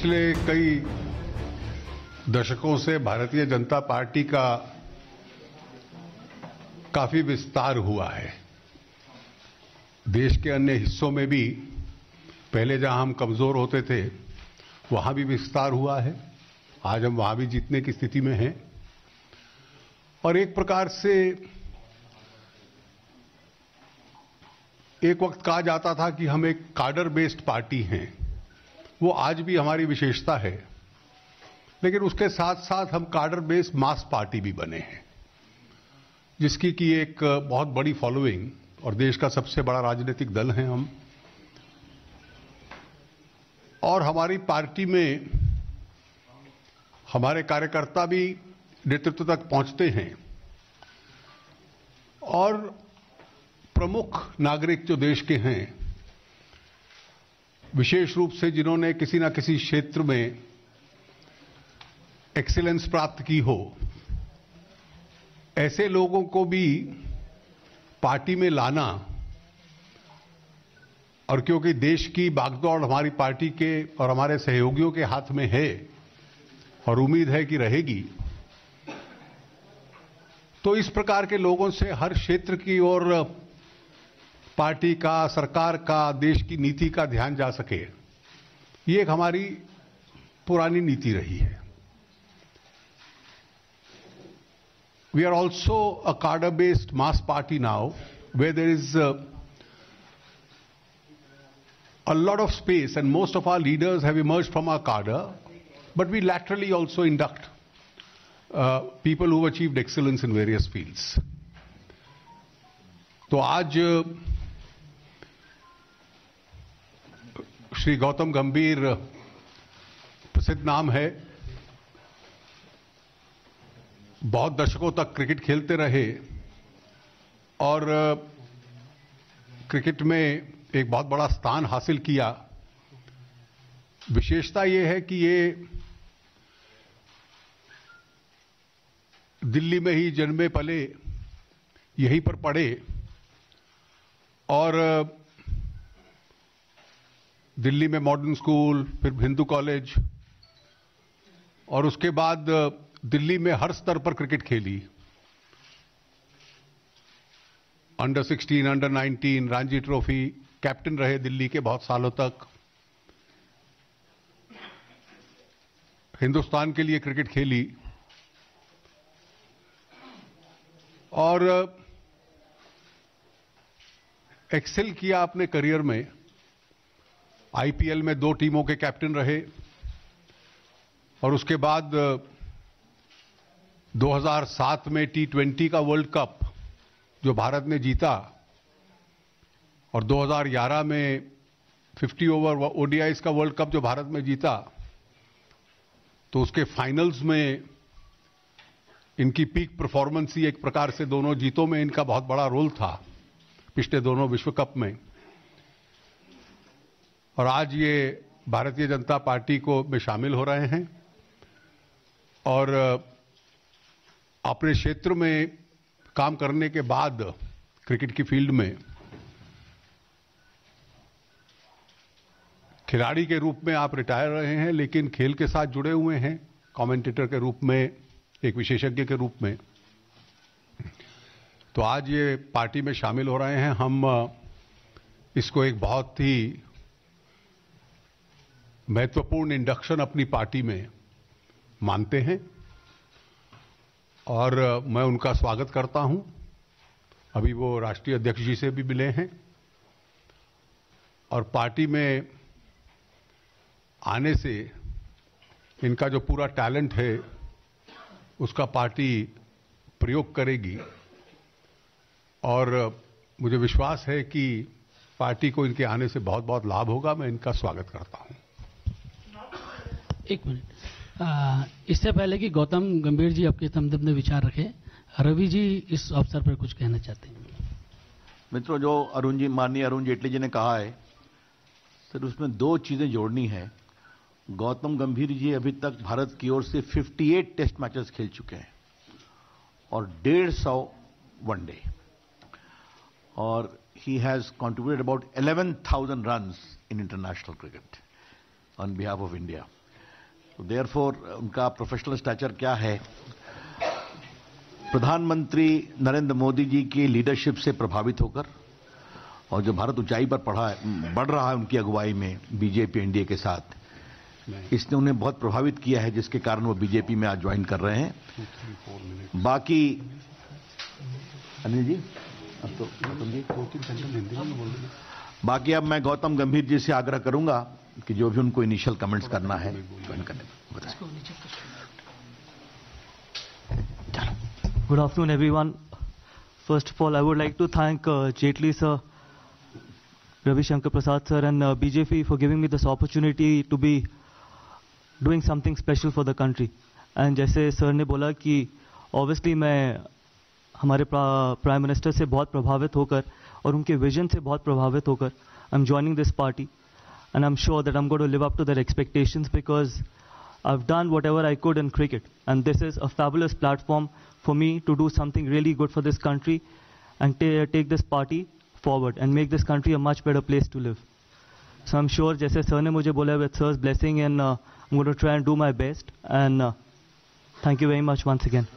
पिछले कई दशकों से भारतीय जनता पार्टी का काफी विस्तार हुआ है। देश के अन्य हिस्सों में भी पहले जहां हम कमजोर होते थे वहां भी विस्तार हुआ है। आज हम वहां भी जीतने की स्थिति में हैं और एक प्रकार से एक वक्त कहा जाता था कि हम एक काडर बेस्ड पार्टी हैं, वो आज भी हमारी विशेषता है, लेकिन उसके साथ साथ हम काडर बेस्ड मास पार्टी भी बने हैं, जिसकी की एक बहुत बड़ी फॉलोइंग और देश का सबसे बड़ा राजनीतिक दल है हम। और हमारी पार्टी में हमारे कार्यकर्ता भी नेतृत्व तक पहुंचते हैं और प्रमुख नागरिक जो देश के हैं, विशेष रूप से जिन्होंने किसी न किसी क्षेत्र में एक्सीलेंस प्राप्त की हो, ऐसे लोगों को भी पार्टी में लाना, और क्योंकि देश की बागडोर हमारी पार्टी के और हमारे सहयोगियों के हाथ में है और उम्मीद है कि रहेगी, तो इस प्रकार के लोगों से हर क्षेत्र की ओर पार्टी का, सरकार का, देश की नीति का ध्यान जा सके, ये एक हमारी पुरानी नीति रही है। We are also a cadre-based mass party now, where there is a lot of space, and most of our leaders have emerged from our cadre, but we laterally also induct people who have achieved excellence in various fields. तो आज श्री गौतम गंभीर प्रसिद्ध नाम है, बहुत दशकों तक cricket खेलते रहे और क्रिकेट में एक बहुत बड़ा स्थान हासिल किया। विशेषता यह है कि ये दिल्ली में ही जन्मे पले, यहीं पर पढ़े और दिल्ली में मॉडर्न स्कूल, फिर हिंदू कॉलेज और उसके बाद दिल्ली में हर स्तर पर क्रिकेट खेली। Under 16, under 19, Ranji trophy, captain रहे दिल्ली के बहुत सालों तक। हिंदुस्तान के लिए क्रिकेट खेली और एक्सेल किया अपने करियर में। आईपीएल में 2 टीमों के कैप्टन रहे और उसके बाद 2007 में T20 का वर्ल्ड कप जो भारत ने जीता और 2011 में 50 ओवर ओडीआईज का वर्ल्ड कप जो भारत में जीता, तो उसके फाइनल्स में इनकी पीक परफॉर्मेंस ही एक प्रकार से दोनों जीतों में इनका बहुत बड़ा रोल था, पिछले दोनों विश्व कप में। और आज ये भारतीय जनता पार्टी को में शामिल हो रहे हैं और अपने क्षेत्र में काम करने के बाद क्रिकेट की फील्ड में खिलाड़ी के रूप में आप रिटायर रहे हैं, लेकिन खेल के साथ जुड़े हुए हैं कमेंटेटर के रूप में, एक विशेषज्ञ के रूप में। तो आज ये पार्टी में शामिल हो रहे हैं। हम इसको एक बहुत ही महत्वपूर्ण इंडक्शन अपनी पार्टी में मानते हैं और मैं उनका स्वागत करता हूं। अभी वो राष्ट्रीय अध्यक्ष जी से भी मिले हैं और पार्टी में आने से इनका जो पूरा टैलेंट है उसका पार्टी प्रयोग करेगी और मुझे विश्वास है कि पार्टी को इनके आने से बहुत बहुत लाभ होगा। मैं इनका स्वागत करता हूं। एक मिनट, इससे पहले कि गौतम गंभीर जी आपके संदर्भ में विचार रखें, रवि जी इस अवसर पर कुछ कहना चाहते हैं। मित्रों, जो माननीय अरुण जेटली जी ने कहा है सर, उसमें 2 चीजें जोड़नी है। गौतम गंभीर जी अभी तक भारत की ओर से 58 टेस्ट मैचेस खेल चुके हैं और 150 वनडे, और he has contributed about 11,000 runs in international cricket on behalf of India. Therefore उनका प्रोफेशनल स्टैचर क्या है, प्रधानमंत्री नरेंद्र मोदी जी की लीडरशिप से प्रभावित होकर और जो भारत ऊंचाई पर बढ़ रहा है उनकी अगुवाई में बीजेपी एनडीए के साथ, इसने उन्हें बहुत प्रभावित किया है, जिसके कारण वो बीजेपी में आज ज्वाइन कर रहे हैं। बाकी अनिल जी अब तो बाकी अब मैं गौतम गंभीर जी से आग्रह करूंगा कि जो भी उनको इनिशियल कमेंट्स करना है Good afternoon, everyone. First of all, I would like to thank Jaitley sir, Ravi Shankar Prasad sir, and BJP for giving me this opportunity to be doing something special for the country. And जैसे sir ने बोला कि obviously मैं हमारे prime minister से बहुत प्रभावित होकर और उनके विजन से बहुत प्रभावित होकर I'm joining this party, and I'm sure that I'm going to live up to their expectations because I've done whatever I could in cricket, and this is a fabulous platform for me to do something really good for this country and take this party forward and make this country a much better place to live. So I'm sure, जैसे sir ने मुझे बोला, with sir's blessing, and I'm going to try and do my best. And thank you very much once again.